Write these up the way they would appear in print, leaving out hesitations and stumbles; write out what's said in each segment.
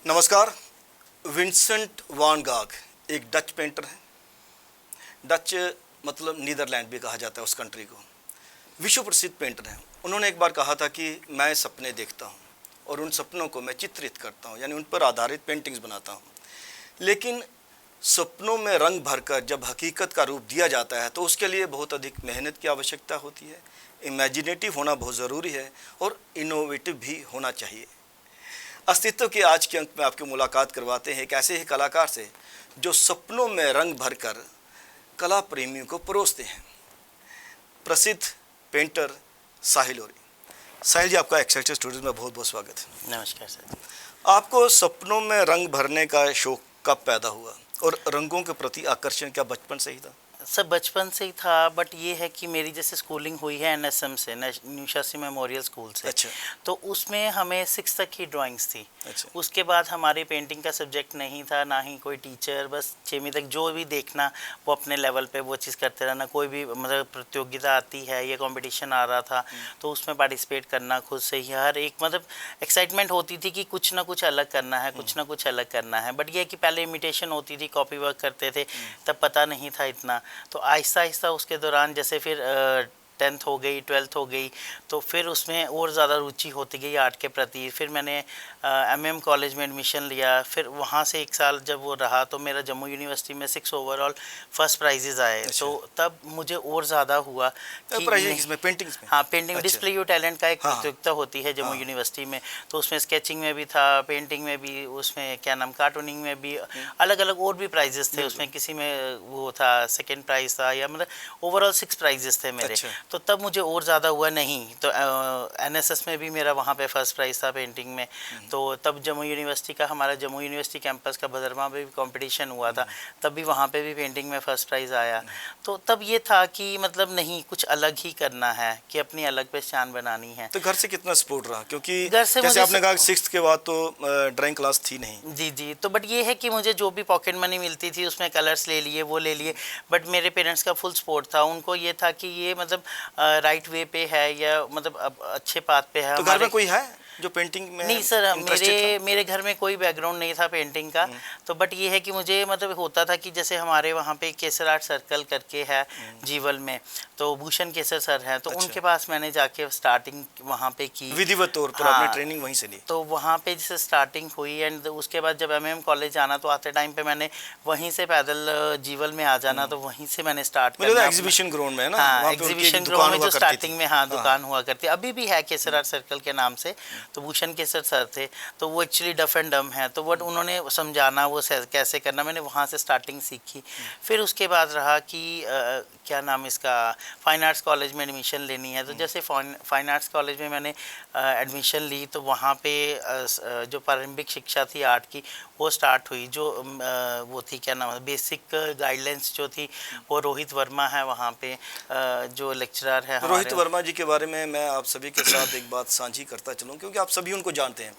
नमस्कार। विंसेंट वान गाग एक Dutch painter हैं। डच मतलब नीदरलैंड भी कहा जाता है उस कंट्री को। विश्व प्रसिद्ध पेंटर हैं। उन्होंने एक बार कहा था कि मैं सपने देखता हूँ और उन सपनों को मैं चित्रित करता हूँ, यानी उन पर आधारित पेंटिंग्स बनाता हूँ। लेकिन सपनों में रंग भरकर जब हकीकत का रूप दिया जाता है तो उसके लिए बहुत अधिक मेहनत की आवश्यकता होती है। इमेजिनेटिव होना बहुत ज़रूरी है और इनोवेटिव भी होना चाहिए। अस्तित्व के आज के अंक में आपकी मुलाकात करवाते हैं एक ऐसे ही कलाकार से जो सपनों में रंग भरकर कला प्रेमियों को परोसते हैं। प्रसिद्ध पेंटर साहिल लोरी। साहिल जी, आपका एक्साइटेड स्टूडियो में बहुत बहुत स्वागत है। नमस्कार सर। आपको सपनों में रंग भरने का शौक कब पैदा हुआ और रंगों के प्रति आकर्षण क्या बचपन से ही था? सब बचपन से ही था, बट ये है कि मेरी जैसे स्कूलिंग हुई है एनएसएम से, न्यू शास्त्री मेमोरियल स्कूल से। अच्छा। तो उसमें हमें 6 तक की ड्राइंग्स थी। अच्छा। उसके बाद हमारे पेंटिंग का सब्जेक्ट नहीं था, ना ही कोई टीचर। बस 6वीं तक जो भी देखना वो अपने लेवल पे वो चीज़ करते रहना। कोई भी मतलब प्रतियोगिता आती है या कंपटीशन आ रहा था तो उसमें पार्टिसिपेट करना खुद से ही। हर एक मतलब एक्साइटमेंट होती थी कि कुछ ना कुछ अलग करना है, कुछ ना कुछ अलग करना है। बट ये कि पहले इमिटेशन होती थी, कॉपी वर्क करते थे, तब पता नहीं था इतना। तो आहिस्ता आहिस्ता उसके दौरान जैसे फिर 10th हो गई, 12th हो गई, तो फिर उसमें और ज़्यादा रुचि होती गई आर्ट के प्रति। फिर मैंने एमएम कॉलेज में एडमिशन लिया। फिर वहाँ से 1 साल जब वो रहा तो मेरा जम्मू यूनिवर्सिटी में 6 ओवरऑल फर्स्ट प्राइजेज़ आए। अच्छा। तो तब मुझे और ज़्यादा हुआ कि प्राइजेस में, पेंटिंग्स में? हाँ, पेंटिंग अच्छा। डिस्प्ले योर टैलेंट का एक हाँ। प्रतियोगिता होती है जम्मू हाँ। यूनिवर्सिटी में। तो उसमें स्केचिंग में भी था, पेंटिंग में भी, उसमें क्या नाम कार्टूनिंग में भी, अलग अलग और भी प्राइजेस थे उसमें। किसी में वो था सेकंड प्राइज़ था, या मतलब ओवरऑल 6 प्राइजेस थे मेरे। अच्छा। तो तब मुझे और ज़्यादा हुआ नहीं। तो एनएसएस में भी मेरा वहाँ पे फर्स्ट प्राइज़ था पेंटिंग में। तो तब जम्मू यूनिवर्सिटी का, हमारा जम्मू यूनिवर्सिटी कैंपस का भदरवा में भी कंपटीशन हुआ था, तब भी वहाँ पे भी पेंटिंग में फर्स्ट प्राइज़ आया। तो तब ये था कि मतलब नहीं, कुछ अलग ही करना है, कि अपनी अलग पहचान बनानी है। तो घर से कितना सपोर्ट रहा? क्योंकि घर से जैसे मुझे आपने कहा 6th के बाद तो ड्राइंग क्लास थी नहीं। जी जी। तो बट ये है कि मुझे जो भी पॉकेट मनी मिलती थी उसमें कलर्स ले लिए, वो ले लिए। बट मेरे पेरेंट्स का फुल सपोर्ट था। उनको ये था कि ये मतलब राइट वे पे है, या मतलब अब अच्छे पाथ पे है। तो घर में कोई है जो पेंटिंग में नहीं सर, इंटरेस्टेड था? मेरे घर में कोई बैकग्राउंड नहीं था पेंटिंग का। तो बट ये है कि मुझे मतलब होता था कि जैसे हमारे वहाँ पे केसर आर्ट सर्कल करके है जीवल में, तो भूषण केसर सर हैं, तो अच्छा। उनके पास मैंने जाके स्टार्टिंग वहाँ पे की, विधिवत तौर पर हाँ, आपने ट्रेनिंग वहीं से ली? तो वहाँ पे जैसे स्टार्टिंग हुई। एंड उसके बाद जब एमएम कॉलेज आना, तो आते टाइम पे मैंने वहीं से पैदल जीवल में आ जाना, तो वहीं से मैंने स्टार्ट मुझे तो करना एग्जीबिशन ग्राउंड में है ना, हाँ, वहाँ पे उनकी एक एग्जीबिशन ग्राउंड दुकान में हुआ जो करती स्टार्टिंग थी। में हाँ दुकान हुआ करती, अभी भी है केसर आर्ट सर्कल के नाम से। तो भूषण केसर सर थे, तो वो एक्चुअली डफ एंड डम है। तो बट उन्होंने समझाना वो कैसे करना, मैंने वहाँ से स्टार्टिंग सीखी। फिर उसके बाद रहा कि क्या नाम इसका, फाइन आर्ट्स कॉलेज में एडमिशन लेनी है। तो जैसे फाइन आर्ट्स कॉलेज में मैंने एडमिशन ली, तो वहाँ पे जो प्रारंभिक शिक्षा थी आर्ट की वो स्टार्ट हुई। जो वो थी क्या नाम, बेसिक गाइडलाइंस जो थी, वो रोहित वर्मा है वहाँ पे जो लेक्चरर है रोहित हमारे। वर्मा जी के बारे में मैं आप सभी के साथ एक बात साझी करता चलूँ, क्योंकि आप सभी उनको जानते हैं।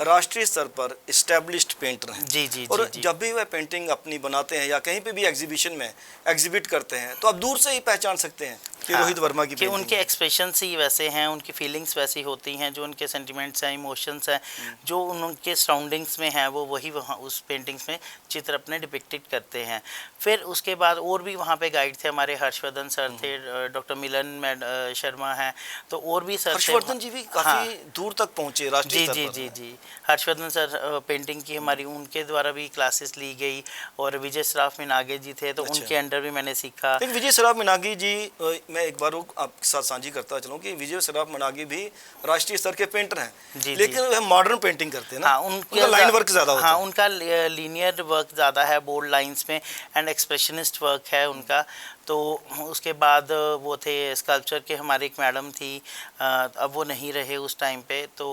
राष्ट्रीय स्तर पर इस्टेब्लिश्ड पेंटर हैं। जी जी और जी जी। जब भी वह पेंटिंग अपनी बनाते हैं या कहीं पे भी एग्जीबिशन में एग्जिबिट करते हैं तो आप दूर से ही पहचान सकते हैं कि रोहित वर्मा की कि पेंटिंग उनके है। एक्सप्रेशंस ही वैसे हैं, उनकी फीलिंग्स वैसी होती हैं, जो उनके सेंटिमेंट्स हैं, इमोशंस हैं, जो उनके सराउंडिंग्स में हैं, वो वही वहाँ उस पेंटिंग्स में चित्र अपने डिपिक्टेड करते हैं। फिर उसके बाद और भी वहाँ पे गाइड थे हमारे, हर्षवर्धन सर थे, डॉक्टर मिलन शर्मा हैं, तो और भी सर थे। हर्षवर्धन जी भी काफ़ी दूर तक पहुँचे राष्ट्रीय जी स्तर जी पर। जी जी। हर्षवर्धन सर पेंटिंग की हमारी, उनके द्वारा भी क्लासेस ली गई। और विजय सराफ मिनागे जी थे, तो अच्छा। उनके अंडर भी मैंने सीखा। लेकिन विजय सराफ मिनागी जी, मैं एक बार आपके साथ साझी करता चलूँ कि विजय सराफ मिनागी भी राष्ट्रीय स्तर के पेंटर हैं, जी लेकिन वह मॉडर्न पेंटिंग करते हैं ना। हाँ, उनका लाइन वर्क ज़्यादा होता हाँ, है। उनका लीनियर वर्क ज़्यादा है, बोल्ड लाइंस में, एंड एक्सप्रेशनिस्ट वर्क है उनका। तो उसके बाद वो थे स्कल्पचर के, हमारे एक मैडम थी, अब वो नहीं रहे उस टाइम पे, तो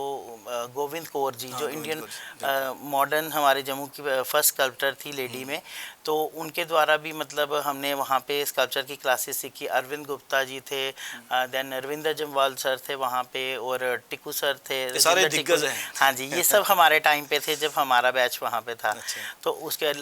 गोविंद कौर जी, हाँ, जो गोविंद इंडियन कौर जी, मॉडर्न हमारे जम्मू की फर्स्ट स्कल्पटर थी लेडी में। तो उनके द्वारा भी मतलब हमने वहाँ पे स्कल्पचर की क्लासेस सीखी। अरविंद गुप्ता जी थे, देन अरविंदर जम्वाल सर थे वहाँ पे, और टिकू सर थे, ये सारे राजेंद्र टिकू। दिग्गज हैं। हाँ जी, ये सब हमारे टाइम पे थे जब हमारा बैच वहाँ पे था। अच्छा। तो उसके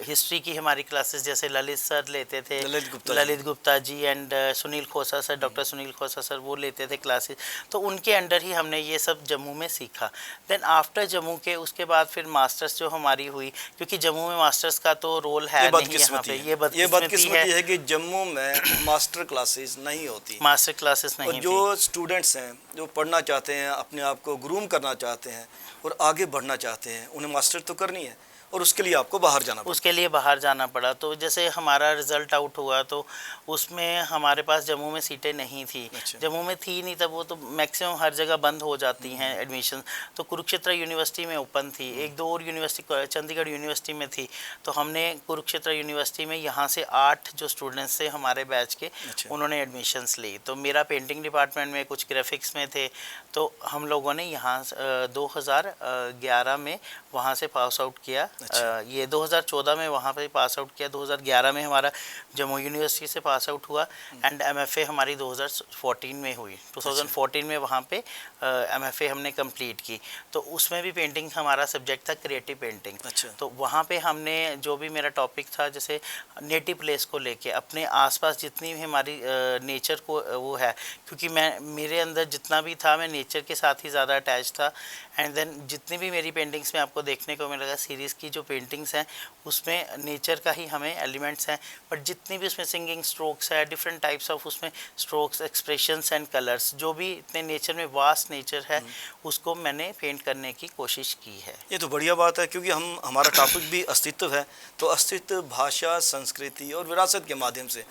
हिस्ट्री की हमारी क्लासेस जैसे ललित सर लेते थे, Lalit Gupta Lalit Gupta ji and Sunil Khosa sir, doctor Sunil Khosa sir, वो लेते थे क्लासेस। तो उनके अंडर ही हमने ये सब जम्मू में सीखा। देन आफ्टर जम्मू के उसके बाद फिर मास्टर्स जो हमारी हुई, क्योंकि जम्मू में मास्टर्स का तो रोल है ये नहीं यहाँ बदकिस्मती पे, है, ये बदकिस्मती है, कि जम्मू में मास्टर क्लासेस नहीं होती। मास्टर क्लासेस और नहीं जो थी। स्टूडेंट्स हैं जो पढ़ना चाहते हैं, अपने आप को ग्रूम करना चाहते हैं और आगे बढ़ना चाहते हैं, उन्हें मास्टर तो करनी है और उसके लिए आपको बाहर जाना पड़ता उसके लिए बाहर जाना पड़ा। तो जैसे हमारा रिज़ल्ट आउट हुआ तो उसमें हमारे पास जम्मू में सीटें नहीं थी। अच्छा। जम्मू में थी नहीं तब, वो तो मैक्सिमम हर जगह बंद हो जाती हैं एडमिशन। तो कुरुक्षेत्र यूनिवर्सिटी में ओपन थी, एक दो और यूनिवर्सिटी चंडीगढ़ यूनिवर्सिटी में थी। तो हमने कुरुक्षेत्र यूनिवर्सिटी में यहाँ से 8 जो स्टूडेंट्स थे हमारे बैच के, अच्छा। उन्होंने एडमिशन्स ली। तो मेरा पेंटिंग डिपार्टमेंट में, कुछ ग्राफिक्स में थे। तो हम लोगों ने यहाँ 2011 में वहाँ से पास आउट किया। अच्छा। ये 2014 में वहाँ पे पास आउट किया, 2011 में हमारा जम्मू यूनिवर्सिटी से पास आउट हुआ एंड एमएफए हमारी 2014 में हुई। 2014 में वहाँ पे एमएफए हमने कंप्लीट की। तो उसमें भी पेंटिंग हमारा सब्जेक्ट था, क्रिएटिव पेंटिंग। अच्छा। तो वहाँ पे हमने जो भी मेरा टॉपिक था, जैसे नेटिव प्लेस को लेके, अपने आसपास जितनी भी हमारी नेचर को वो है, क्योंकि मेरे अंदर जितना भी था, मैं नेचर के साथ ही ज़्यादा अटैच था। एंड देन जितनी भी मेरी पेंटिंग्स में आपको देखने को मिलेगा, सीरीज़ की जो पेंटिंग्स हैं उसमें नेचर का ही हमें एलिमेंट्स हैं, बट जितनी भी उसमें सिंगिंग स्ट्रोक्स है, डिफरेंट टाइप्स ऑफ उसमें स्ट्रोक्स, एक्सप्रेशंस एंड कलर्स, जो भी इतने नेचर में वास्ट नेचर है, उसको मैंने पेंट करने की कोशिश की है। ये तो बढ़िया बात है, क्योंकि हमारा टॉपिक भी अस्तित्व है। तो अस्तित्व, भाषा, संस्कृति और विरासत के माध्यम से,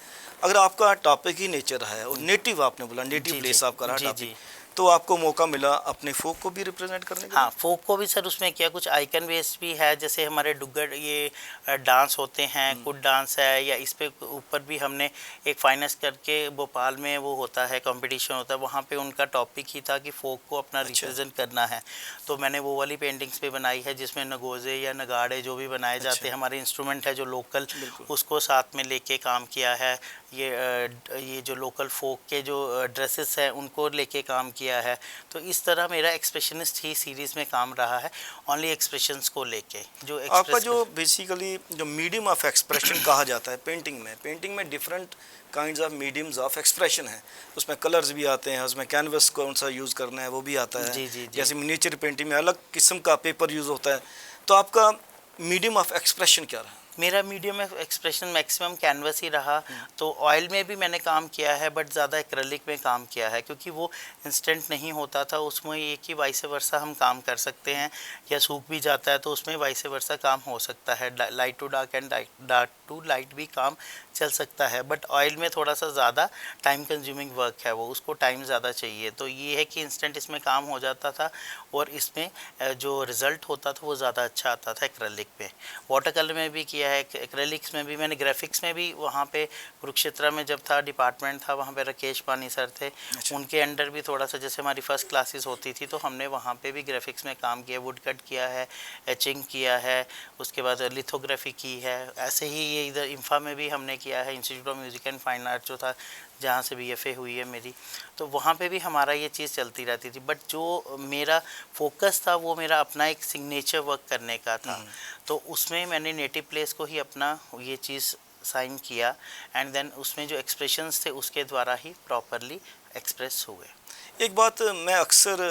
अगर आपका टॉपिक ही नेचर है और नेटिव, आपने बोला नेटिव प्लेस आपका रहा टॉपिक, तो आपको मौका मिला अपने फोक को भी रिप्रेजेंट करने का। हाँ, फोक को भी सर उसमें किया, कुछ आइकन बेस्ड भी है, जैसे हमारे डुग्गड़ ये डांस होते हैं, कुड डांस है, या इस पे ऊपर भी हमने एक फाइनेंस करके भोपाल में वो होता है, कंपटीशन होता है, वहाँ पे उनका टॉपिक ही था कि फोक को अपना रिप्रेजेंट करना है। तो मैंने वो वाली पेंटिंग्स पे बनाई है, जिसमें नगोजे या नगाड़े जो भी बनाए जाते हैं, हमारे इंस्ट्रूमेंट है जो लोकल, उसको साथ में लेके काम किया है। ये जो लोकल फोक के जो ड्रेसेस हैं उनको लेके काम किया है। तो इस तरह मेरा एक्सप्रेशनिस्ट ही सीरीज़ में काम रहा है, ओनली एक्सप्रेशंस को लेके। जो आपका जो बेसिकली जो मीडियम ऑफ एक्सप्रेशन कहा जाता है पेंटिंग में different kinds of mediums of expression है। उसमें कलर्स भी आते हैं, उसमें कैनवस कौन सा यूज़ करना है वो भी आता है। जी। जैसे मिनिएचर पेंटिंग में अलग किस्म का पेपर यूज़ होता है। तो आपका मीडियम ऑफ एक्सप्रेशन क्या रहा? मेरा मीडियम एक्सप्रेशन मैक्सिमम कैनवस ही रहा। तो ऑयल में भी मैंने काम किया है, बट ज़्यादा एक्रेलिक में काम किया है, क्योंकि वो इंस्टेंट नहीं होता था। उसमें एक ही वाइस वर्सा हम काम कर सकते हैं, या सूख भी जाता है तो उसमें वाइस वर्सा काम हो सकता है। Light to dark and dark to light भी काम चल सकता है, बट ऑयल में थोड़ा सा ज़्यादा टाइम कंज्यूमिंग वर्क है, वो उसको टाइम ज़्यादा चाहिए। तो ये है कि इंस्टेंट इसमें काम हो जाता था, और इसमें जो रिज़ल्ट होता था वो ज़्यादा अच्छा आता था एक्रेलिक पे। वाटर कलर में भी किया है, एक्रेलिक्स में भी, मैंने ग्राफिक्स में भी वहाँ पे कुरुक्षेत्र में जब था डिपार्टमेंट था, वहाँ पे राकेश पानी सर थे। उनके अंडर भी थोड़ा सा, जैसे हमारी फर्स्ट क्लासेस होती थी, तो हमने वहाँ पे भी ग्राफिक्स में काम किया, वुड कट किया है, एचिंग किया है, उसके बाद लिथोग्राफी की है। ऐसे ही ये इधर इंफा में भी हमने किया है, institute of music and fine art जो था, जहाँ से BFA हुई है मेरी, तो वहाँ पे भी हमारा ये चीज़ चलती रहती थी। बट जो मेरा फोकस था वो मेरा अपना एक सिग्नेचर वर्क करने का था। तो उसमें मैंने नेटिव प्लेस को ही अपना ये चीज़ साइन किया, एंड देन उसमें जो एक्सप्रेशंस थे उसके द्वारा ही प्रॉपरली एक्सप्रेस हुए। एक बात मैं अक्सर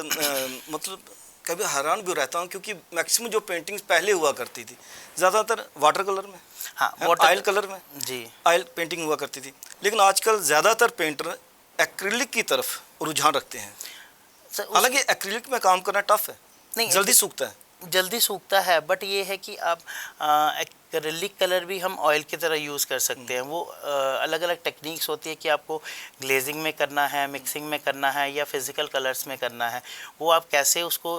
मतलब कभी हैरान भी रहता हूँ, क्योंकि मैक्सिमम जो पेंटिंग्स पहले हुआ करती थी ज़्यादातर वाटर कलर में, हाँ, ऑयल कलर में जी, ऑयल पेंटिंग हुआ करती थी। लेकिन आजकल ज़्यादातर पेंटर एक्रिलिक की तरफ रुझान रखते हैं। हालांकि एक्रिलिक में काम करना टफ है, नहीं, जल्दी सूखता है। जल्दी सूखता है, बट ये है कि आप एक्रेलिक कलर भी हम ऑयल की तरह यूज़ कर सकते हैं। वो अलग अलग टेक्निक्स होती है कि आपको ग्लेजिंग में करना है, मिक्सिंग में करना है, या फिज़िकल कलर्स में करना है। वो आप कैसे उसको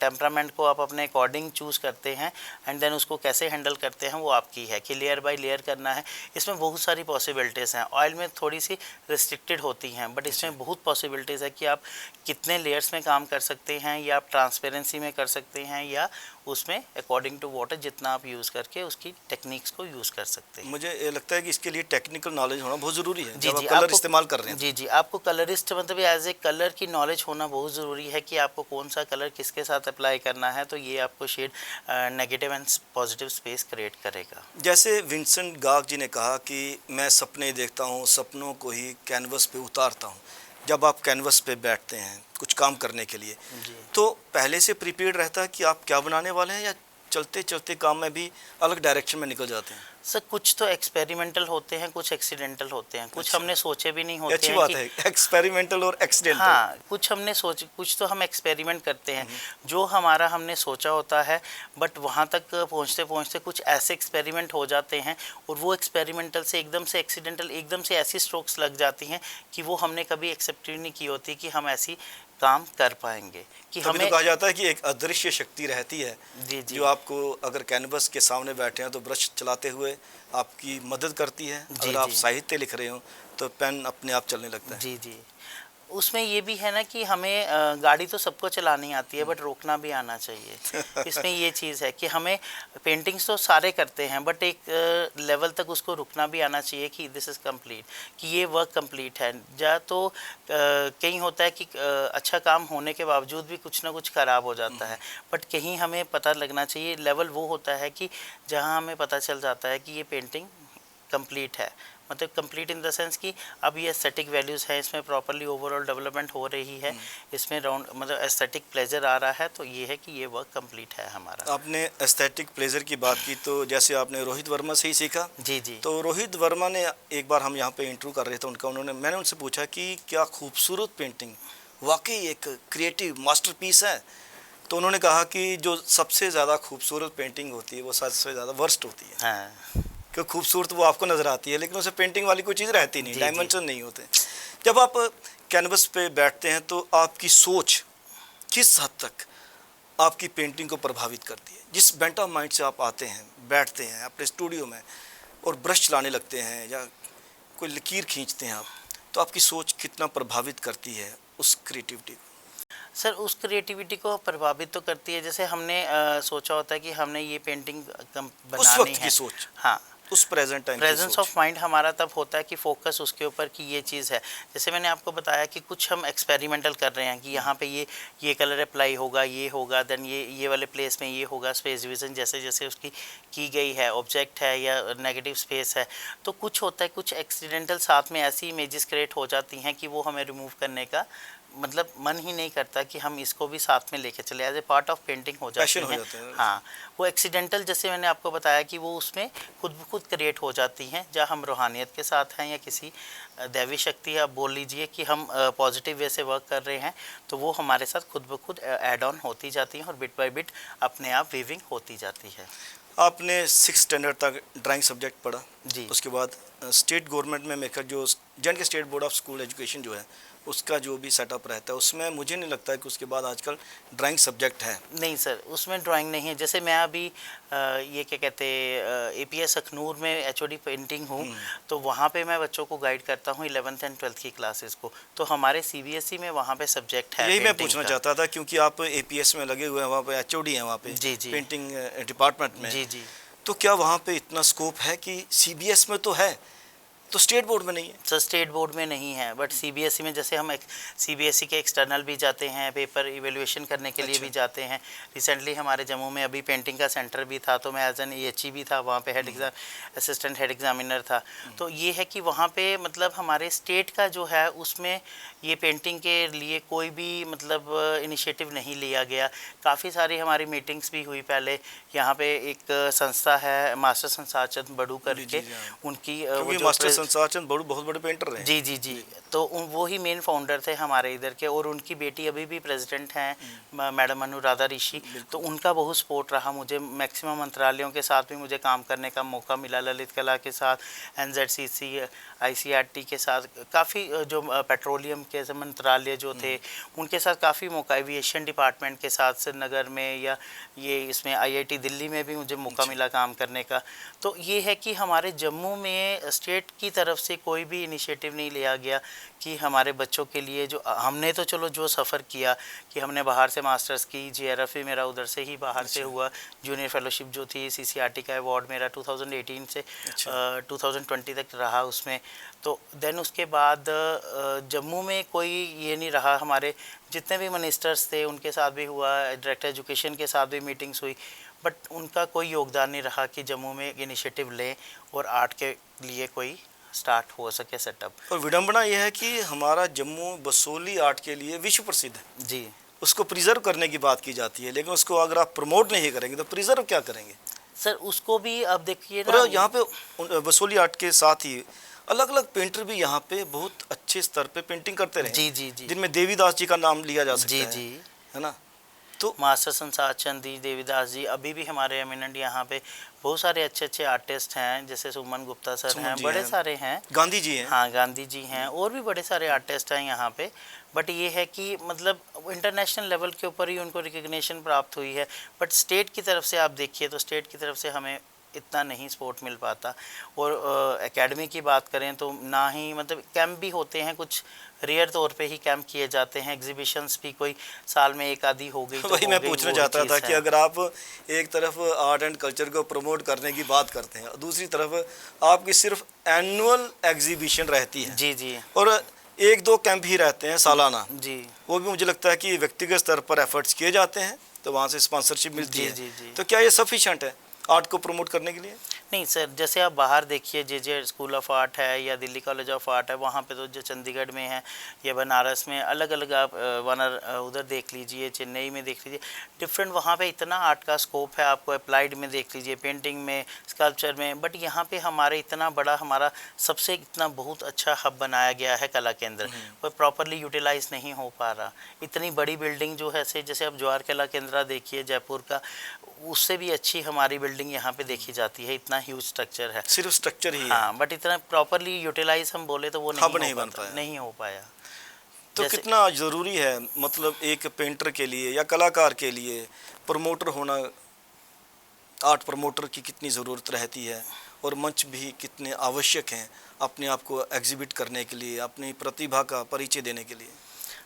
टेम्परामेंट को आप अपने अकॉर्डिंग चूज़ करते हैं, एंड देन उसको कैसे हैंडल करते हैं वो आपकी है, कि लेयर बाय लेयर करना है। इसमें बहुत सारी पॉसिबिलिटीज़ हैं। ऑयल में थोड़ी सी रिस्ट्रिक्टेड होती हैं, बट इसमें बहुत पॉसिबिलिटीज़ है कि आप कितने लेयर्स में काम कर सकते हैं, या आप ट्रांसपेरेंसी में कर सकते हैं, या उसमें अकॉर्डिंग टू वाटर जितना आप यूज़ करके उसकी टेक्निक्स को यूज़ कर सकते हैं। मुझे ये लगता है कि इसके लिए टेक्निकल नॉलेज होना बहुत ज़रूरी है जी जब जी, आप कलर आपको इस्तेमाल कर रहे हैं। जी जी, आपको कलरिस्ट मतलब एज ए कलर की नॉलेज होना बहुत ज़रूरी है कि आपको कौन सा कलर किसके साथ अप्लाई करना है, तो ये आपको shade negative and positive space create करेगा। जैसे विंसेंट गाग जी ने कहा कि मैं सपने देखता हूँ, सपनों को ही कैनवस पे उतारता हूँ। जब आप कैनवस पे बैठते हैं कुछ काम करने के लिए, जी तो पहले से प्रिपेयर्ड रहता है कि आप क्या बनाने वाले हैं, या चलते चलते काम में भी अलग डायरेक्शन में निकल जाते हैं? सर, कुछ तो एक्सपेरिमेंटल होते हैं, कुछ एक्सीडेंटल होते हैं, कुछ अच्छा, हमने सोचे भी नहीं ये होते अच्छी हैं बात कि है, एक्सपेरिमेंटल और एक्सीडेंटल। हाँ, कुछ हमने सोच कुछ तो हम एक्सपेरिमेंट करते हैं जो हमारा हमने सोचा होता है, बट वहाँ तक पहुँचते पहुँचते कुछ ऐसे एक्सपेरिमेंट हो जाते हैं और वो एक्सपेरिमेंटल से एकदम से एक्सीडेंटल, एकदम से ऐसी स्ट्रोक्स लग जाती हैं कि वो हमने कभी एक्सेप्ट ही नहीं की होती कि हम ऐसी काम कर पाएंगे कि तभी तो हमें। कहा जाता है कि एक अदृश्य शक्ति रहती है जी जी जो आपको, अगर कैनवस के सामने बैठे हैं तो ब्रश चलाते हुए आपकी मदद करती है, जी अगर आप जी साहित्य लिख रहे हो तो पेन अपने आप चलने लगता है। जी जी, उसमें ये भी है ना कि हमें गाड़ी तो सबको चलानी आती है बट रोकना भी आना चाहिए। इसमें ये चीज़ है कि हमें पेंटिंग्स तो सारे करते हैं बट एक लेवल तक उसको रुकना भी आना चाहिए कि दिस इज़ कंप्लीट, कि ये वर्क कंप्लीट है। या तो कहीं होता है कि अच्छा काम होने के बावजूद भी कुछ ना कुछ ख़राब हो जाता है, बट कहीं हमें पता लगना चाहिए, लेवल वो होता है कि जहाँ हमें पता चल जाता है कि ये पेंटिंग कंप्लीट है। मतलब कंप्लीट इन द सेंस कि अब ये एस्थेटिक वैल्यूज़ हैं, इसमें प्रॉपर्ली ओवरऑल डेवलपमेंट हो रही है, इसमें राउंड मतलब एस्थेटिक प्लेजर आ रहा है, तो ये है कि ये वर्क कंप्लीट है हमारा। आपने एस्थेटिक प्लेजर की बात की, तो जैसे आपने रोहित वर्मा से ही सीखा। जी जी तो रोहित वर्मा ने एक बार, हम यहाँ पे इंटरव्यू कर रहे थे उनका, मैंने उनसे पूछा कि क्या खूबसूरत पेंटिंग वाकई एक क्रिएटिव मास्टरपीस है? तो उन्होंने कहा कि जो सबसे ज़्यादा खूबसूरत पेंटिंग होती है वो सबसे ज़्यादा वर्स्ट होती है। हाँ क्योंकि खूबसूरत वो आपको नज़र आती है लेकिन उसे पेंटिंग वाली कोई चीज़ रहती नहीं, जी जी डायमेंशन नहीं होते। जब आप कैनवस पे बैठते हैं तो आपकी सोच किस हद तक आपकी पेंटिंग को प्रभावित करती है? जिस बेंट ऑफ माइंड से आप आते हैं, बैठते हैं अपने स्टूडियो में और ब्रश चलाने लगते हैं या कोई लकीर खींचते हैं आप, तो आपकी सोच कितना प्रभावित करती है उस क्रिएटिविटी को? सर, उस क्रिएटिविटी को प्रभावित तो करती है, जैसे हमने सोचा होता है कि हमने ये पेंटिंग उस बनानी वक्त है। की सोच, हाँ, उस प्रेजेंट टाइम की प्रेजेंस सोच। ऑफ माइंड हमारा तब होता है कि फोकस उसके ऊपर कि ये चीज़ है। जैसे मैंने आपको बताया कि कुछ हम एक्सपेरिमेंटल कर रहे हैं कि यहाँ पे ये कलर अप्लाई होगा, ये होगा, देन ये वाले प्लेस में ये होगा, स्पेस डिवीज़न जैसे जैसे उसकी की गई है, ऑब्जेक्ट है या नेगेटिव स्पेस है। तो कुछ होता है, कुछ एक्सीडेंटल साथ में ऐसी इमेजेस क्रिएट हो जाती हैं कि वो हमें रिमूव करने का मतलब मन ही नहीं करता कि हम इसको भी साथ में लेके चले, as a part of painting हो जाती पैशन हो हैं। जाता है। हाँ, वो एक्सीडेंटल जैसे मैंने आपको बताया कि वो उसमें खुद ब खुद क्रिएट हो जाती हैं, जहाँ हम रूहानियत के साथ हैं या किसी दैवी शक्ति, आप बोल लीजिए कि हम पॉजिटिव वे से वर्क कर रहे हैं, तो वो हमारे साथ खुद ब खुद ऐड ऑन होती जाती हैं और बिट बाय बिट अपने आप वीविंग होती जाती है। आपने 6 स्टैंडर्ड तक ड्राइंग सब्जेक्ट पढ़ा, जी उसके बाद स्टेट गवर्नमेंट में मेकर जो J state board of school education जो है उसका जो भी सेटअप रहता है, उसमें मुझे नहीं लगता है कि उसके बाद आजकल ड्राइंग सब्जेक्ट है। नहीं सर, उसमें ड्राइंग नहीं है। जैसे मैं अभी ये क्या कहते हैं APS अखनूर में HOD पेंटिंग हूँ, तो वहाँ पे मैं बच्चों को गाइड करता हूँ 11th एंड 12th की क्लासेस को। तो हमारे CBSE में वहाँ पे सब्जेक्ट है यही मैं पेंटिंग पूछना का। चाहता था, क्योंकि आप APS में लगे हुए हैं, वहाँ पे HOD हैं वहाँ पे जी जी पेंटिंग डिपार्टमेंट में। जी जी। तो क्या वहाँ पे इतना स्कोप है कि CBS में तो है तो स्टेट बोर्ड में नहीं है? सर, स्टेट बोर्ड में नहीं है, बट CBSE में जैसे हम CBSE के एक्सटर्नल भी जाते हैं, पेपर इवेल्युएशन करने के लिए भी जाते हैं। रिसेंटली हमारे जम्मू में अभी पेंटिंग का सेंटर भी था, तो मैं एज एन EHE भी था वहाँ पे, head exam assistant head examiner था। तो ये है कि वहाँ पे मतलब हमारे स्टेट का जो है उसमें ये पेंटिंग के लिए कोई भी मतलब इनिशिएटिव नहीं लिया गया। काफ़ी सारी हमारी मीटिंग्स भी हुई पहले। यहाँ पे एक संस्था है मास्टर संसार चंद बड़ू करके, उनकी वो क्योंकि जो मास्टर संसार चंद बड़ू बहुत बड़े पेंटर रहे हैं। जी जी जी, तो वो ही मेन फाउंडर थे हमारे इधर के, और उनकी बेटी अभी भी प्रेसिडेंट हैं मैडम अनुराधा ऋषि। तो उनका बहुत सपोर्ट रहा मुझे, मैक्सिमम मंत्रालयों के साथ भी मुझे काम करने का मौका मिला, ललित कला के साथ, NZCC ICRT के साथ, काफ़ी जो पेट्रोलियम के मंत्रालय जो थे उनके साथ काफ़ी मौका, एविएशन डिपार्टमेंट के साथ श्रीनगर में, या ये इसमें IIT दिल्ली में भी मुझे मौका मिला काम करने का। तो ये है कि हमारे जम्मू में स्टेट की तरफ से कोई भी इनिशिएटिव नहीं लिया गया कि हमारे बच्चों के लिए जो हमने तो चलो जो सफ़र किया कि हमने बाहर से मास्टर्स की, JRF भी मेरा उधर से ही बाहर से हुआ, जूनियर फेलोशिप जो थी CCRT का अवार्ड मेरा 2018 से 2020 तक रहा उसमें। तो देन उसके बाद जम्मू में कोई ये नहीं रहा, हमारे जितने भी मिनिस्टर्स थे उनके साथ भी हुआ, डायरेक्टर एजुकेशन के साथ भी मीटिंग्स हुई, बट उनका कोई योगदान नहीं रहा कि जम्मू में एक इनिशिएटिव लें और आर्ट के लिए कोई स्टार्ट हो सके सेटअप। और विडंबना यह है कि हमारा जम्मू बसोली आर्ट के लिए विश्व प्रसिद्ध है जी उसको प्रिजर्व करने की बात की जाती है, लेकिन उसको अगर आप प्रमोट नहीं करेंगे तो प्रिजर्व क्या करेंगे सर, उसको भी अब देखिए ना, और यहाँ पे बसोली आर्ट के साथ ही अलग अलग पेंटर भी यहाँ पे बहुत अच्छे स्तर पे पेंटिंग करते रहे, जी जी जी जिनमें देवीदास जी का नाम लिया जा सकता जी है, जी है ना। तो मास्टर संसार चंद जी, देवीदास जी, अभी भी हमारे एमिनेंट यहाँ पे बहुत सारे अच्छे अच्छे आर्टिस्ट हैं, जैसे सुमन गुप्ता सर सुमन हैं, जी बड़े हैं, सारे हैं, गांधी जी हैं, हाँ गांधी जी हैं, और भी बड़े सारे आर्टिस्ट हैं यहाँ पे। बट ये है कि मतलब इंटरनेशनल लेवल के ऊपर ही उनको रिकग्निशन प्राप्त हुई है, बट स्टेट की तरफ से आप देखिए तो स्टेट की तरफ से हमें इतना नहीं सपोर्ट मिल पाता। और एकेडमी की बात करें तो ना ही, मतलब कैंप भी होते हैं, कुछ रेयर तौर पे ही कैंप किए जाते हैं, एग्जीबिशंस भी कोई साल में एक आधी हो गई तो वही हो मैं गई, पूछना वो चाहता चीज़ था कि है। अगर आप एक तरफ आर्ट एंड कल्चर को प्रमोट करने की बात करते हैं और दूसरी तरफ आपकी सिर्फ एनुअल एग्जीबिशन रहती है जी जी और एक दो कैंप ही रहते हैं सालाना, जी वो भी मुझे लगता है कि व्यक्तिगत स्तर पर एफर्ट्स किए जाते हैं तो वहाँ से स्पॉन्सरशिप मिलती जी है, जी जी तो क्या ये सफिशिएंट है आर्ट को प्रमोट करने के लिए? नहीं सर, जैसे आप बाहर देखिए, JJ स्कूल ऑफ आर्ट है या दिल्ली कॉलेज ऑफ आर्ट है, वहाँ पे तो जो चंडीगढ़ में है या बनारस में, अलग अलग आप उधर देख लीजिए, चेन्नई में देख लीजिए, डिफरेंट वहाँ पे इतना आर्ट का स्कोप है, आपको अप्लाइड में देख लीजिए, पेंटिंग में, स्कल्पचर में, बट यहाँ पे हमारे इतना बड़ा, हमारा सबसे इतना बहुत अच्छा हब बनाया गया है कला केंद्र, वो प्रॉपरली यूटिलाइज नहीं हो पा रहा। इतनी बड़ी बिल्डिंग जो है, जैसे आप जवाहर कला केंद्र देखिए जयपुर का, उससे भी अच्छी हमारी बिल्डिंग यहाँ पे देखी जाती है, इतना ह्यूज स्ट्रक्चर है, सिर्फ स्ट्रक्चर ही है, हाँ, बट इतना प्रॉपरली यूटिलाइज हम बोले तो वो नहीं बन पाया, नहीं हो पाया। तो कितना ज़रूरी है मतलब एक पेंटर के लिए या कलाकार के लिए प्रमोटर होना, आर्ट प्रमोटर की कितनी ज़रूरत रहती है और मंच भी कितने आवश्यक हैं अपने आप को एग्जिबिट करने के लिए, अपनी प्रतिभा का परिचय देने के लिए?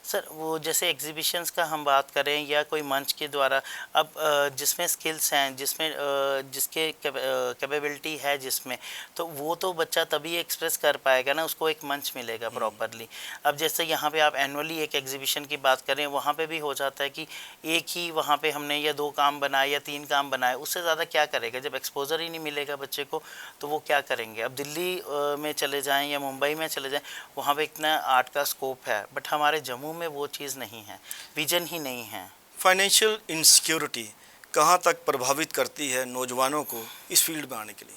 सर, वो जैसे एग्जीबिशंस का हम बात करें या कोई मंच के द्वारा, अब जिसमें स्किल्स हैं, जिसमें जिसके कैपेबिलिटी है, जिसमें, तो वो तो बच्चा तभी एक्सप्रेस कर पाएगा ना, उसको एक मंच मिलेगा प्रॉपरली। अब जैसे यहाँ पे आप एनुअली एक एग्जीबिशन की बात करें, वहाँ पे भी हो जाता है कि एक ही वहाँ पे हमने या 2 काम बनाए या 3 काम बनाए, उससे ज़्यादा क्या करेगा, जब एक्सपोजर ही नहीं मिलेगा बच्चे को तो वो क्या करेंगे। अब दिल्ली में चले जाएँ या मुंबई में चले जाएँ, वहाँ पर इतना आर्ट का स्कोप है, बट हमारे जम्मू में वो चीज़ नहीं है, विजन ही नहीं है। फाइनेंशियल इनसिक्योरिटी कहाँ तक प्रभावित करती है नौजवानों को इस फील्ड में आने के लिए?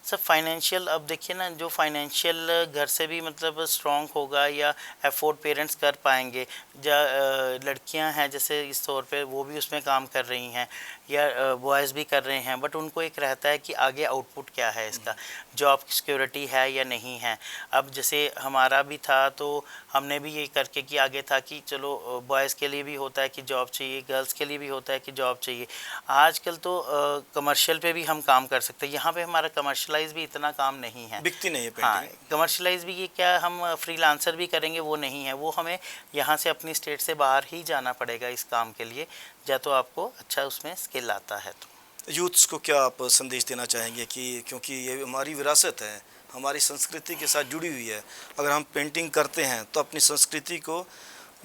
सब फाइनेंशियल, अब देखिए ना, जो फाइनेंशियल घर से भी मतलब स्ट्रॉन्ग होगा या अफोर्ड पेरेंट्स कर पाएंगे, या लड़कियां हैं जैसे इस तौर पे, वो भी उसमें काम कर रही हैं या बॉयज़ भी कर रहे हैं, बट उनको एक रहता है कि आगे आउटपुट क्या है इसका, जॉब सिक्योरिटी है या नहीं है। अब जैसे हमारा भी था तो हमने भी ये करके कि आगे था कि चलो बॉयज़ के लिए भी होता है कि जॉब चाहिए, गर्ल्स के लिए भी होता है कि जॉब चाहिए। आजकल तो कमर्शियल पे भी हम काम कर सकते हैं, यहाँ पे हमारा कमर्शलाइज भी इतना काम नहीं है, बिकती नहीं है हाँ, पेंटिंग। कमर्शलाइज भी ये क्या हम फ्रीलांसर भी करेंगे वो नहीं है, वो हमें यहाँ से अपनी स्टेट से बाहर ही जाना पड़ेगा इस काम के लिए, या तो आपको अच्छा उसमें स्किल आता है। तो यूथ्स को क्या आप संदेश देना चाहेंगे कि क्योंकि ये हमारी विरासत है, हमारी संस्कृति के साथ जुड़ी हुई है, अगर हम पेंटिंग करते हैं तो अपनी संस्कृति को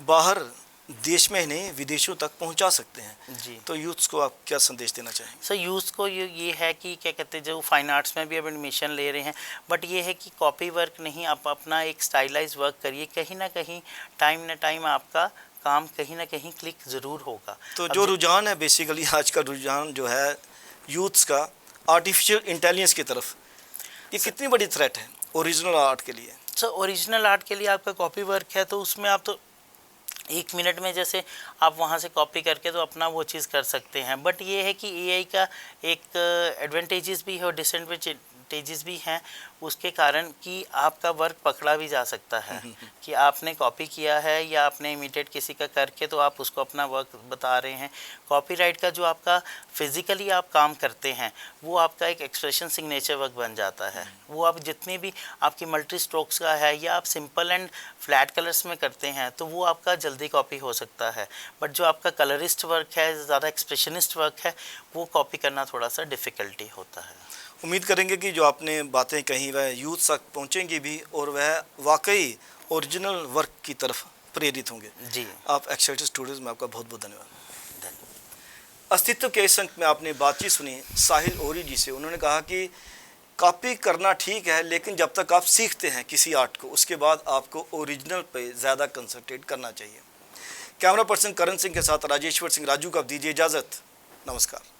बाहर देश में ही नहीं विदेशों तक पहुंचा सकते हैं जी, तो यूथ्स को आप क्या संदेश देना चाहेंगे? सर यूथ को ये है कि क्या कहते हैं, जो फाइन आर्ट्स में भी अब एडमिशन ले रहे हैं, बट ये है कि कॉपी वर्क नहीं, आप अपना एक स्टाइलाइज वर्क करिए, कहीं ना कहीं टाइम ना टाइम आपका काम कहीं ना कहीं क्लिक ज़रूर होगा। तो जो रुझान है बेसिकली आज का रुझान जो है यूथ्स का आर्टिफिशियल इंटेलिजेंस की तरफ, ये कितनी बड़ी थ्रेट है ओरिजिनल आर्ट के लिए? सर, ओरिजिनल आर्ट के लिए आपका कॉपी वर्क है तो उसमें आप तो 1 मिनट में जैसे आप वहाँ से कॉपी करके तो अपना वो चीज़ कर सकते हैं, बट ये है कि AI का एक एडवांटेजेस भी है और डिसएडवांटेजेस भी हैं उसके कारण कि आपका वर्क पकड़ा भी जा सकता है कि आपने कॉपी किया है या आपने इमिटेट किसी का करके तो आप उसको अपना वर्क बता रहे हैं। कॉपीराइट का जो आपका फिजिकली आप काम करते हैं वो आपका एक एक्सप्रेशन सिग्नेचर वर्क बन जाता है। वो आप जितने भी आपकी मल्टी स्ट्रोक्स का है या आप सिंपल एंड फ्लैट कलर्स में करते हैं तो वो आपका जल्दी कॉपी हो सकता है, बट जो आपका कलरिस्ट वर्क है, ज़्यादा एक्सप्रेशनिस्ट वर्क है, वो कॉपी करना थोड़ा सा डिफ़िकल्टी होता है। उम्मीद करेंगे कि जो आपने बातें कही वह यूथ तक पहुंचेंगी भी और वह वाकई ओरिजिनल वर्क की तरफ प्रेरित होंगे। जी, आप एक्साइटेड स्टूडियोज़ में आपका बहुत बहुत धन्यवाद। अस्तित्व के इस अंक में आपने बातचीत सुनी साहिल ओरी जी से। उन्होंने कहा कि कॉपी करना ठीक है, लेकिन जब तक आप सीखते हैं किसी आर्ट को उसके बाद आपको ओरिजिनल पे ज़्यादा कंसंट्रेट करना चाहिए। कैमरा पर्सन करण सिंह के साथ राजेश्वर सिंह राजू का दीजिए इजाज़त। नमस्कार।